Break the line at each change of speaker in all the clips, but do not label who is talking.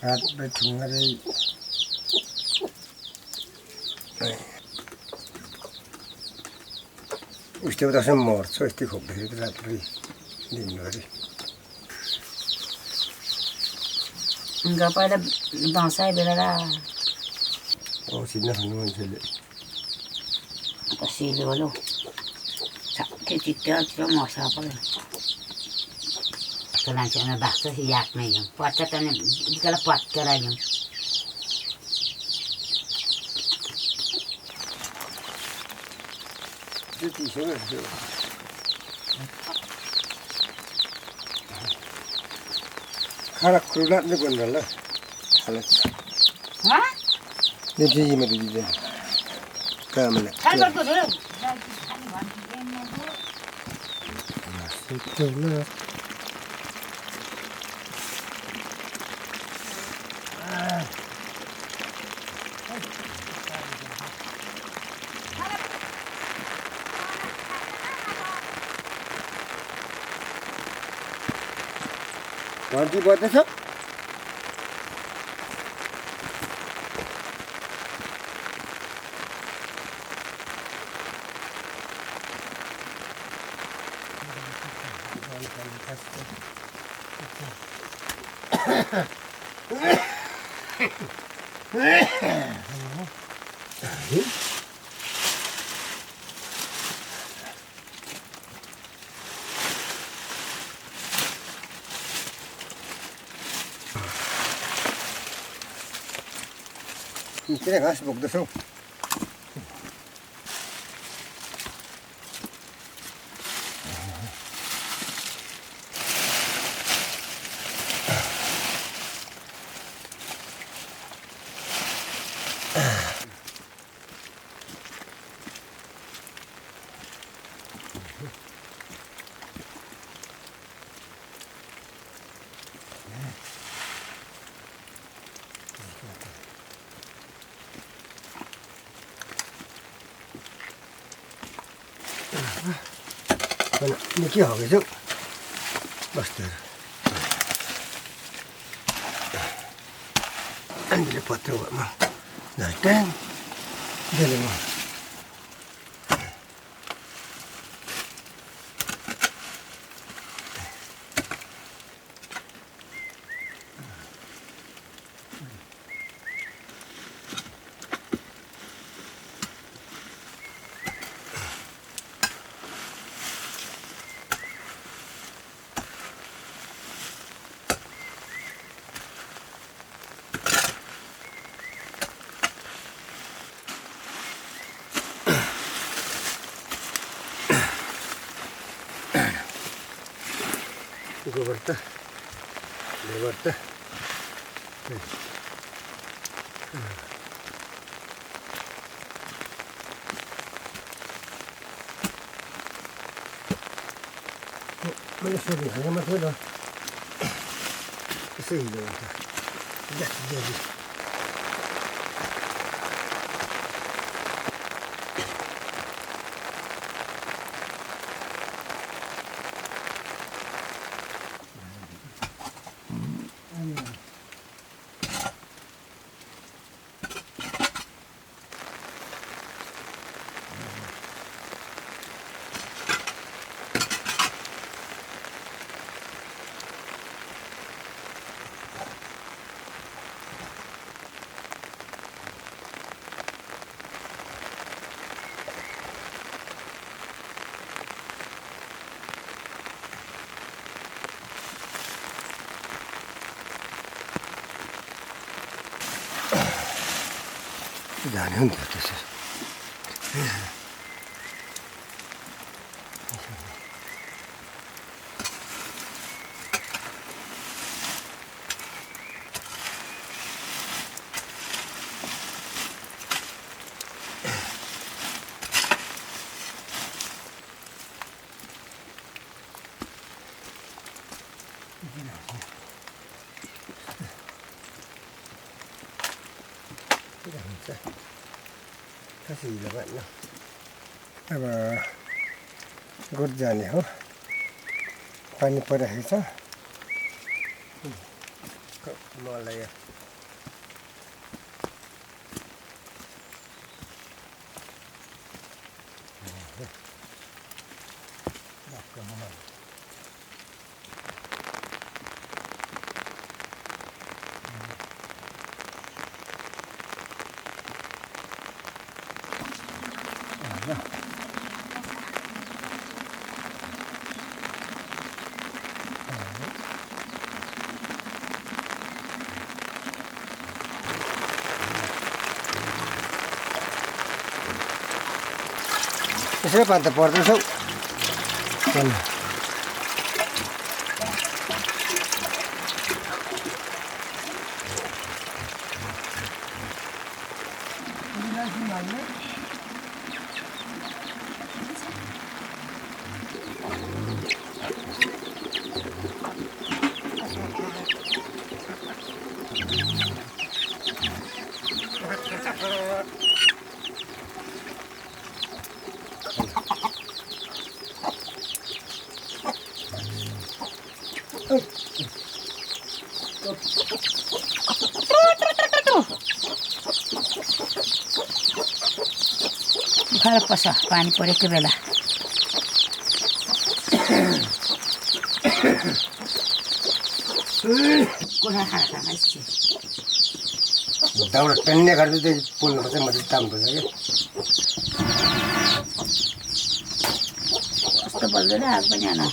रात बैठूंगा रे उसते उता से मर्छ यस्तै खोप्दाखेरि त रातभरि दिनभरि
उनका पहिला दसैँ बेला
औँसी नखानु मान्छेले
त सिलो होलो छक्कै चित्तो मर्छ पर्यो त्यो मान्छेमा बाख्छ यादमै जाउँ पर्छ त नि बिकाला पत्केर जाउँ
खाना खुला नै बन्द ल खाना ये जी मत दीजिए काम है घन्टी बज्दैछ किन घाँस बोक्दैछौ निकै हगेछौ बस्दै हामीले पत्र भएमा झट्याङ देलेमा गोबर त लेबर त मैले सोध्ने खानेमा थियो त यसै हिँड्यो भने त जाने हो नि त त्यसरी कसरी भन्नु अब गोठ जाने हो पानी परिरहेको छ मलाई त्यसै पानी त पर्दैछ हौ
उखाएर पस पानी परेको बेला कोठा खाना खाना
दाउरा टन्ने गर्दै चाहिँ पोल्नुपर्छ मात्रै ताम्नुपर्छ कि
कस्तो बल्दैन आज पनि आना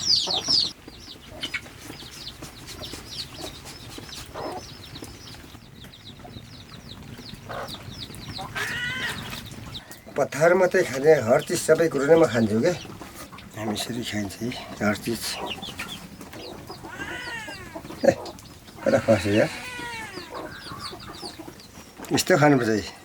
पत्थर मात्रै खाने हर चिज सबै कुरो नै म खान्छु क्या हामी यसरी खान्छ हर चिज कता खस्यो यार यस्तो खानुपर्छ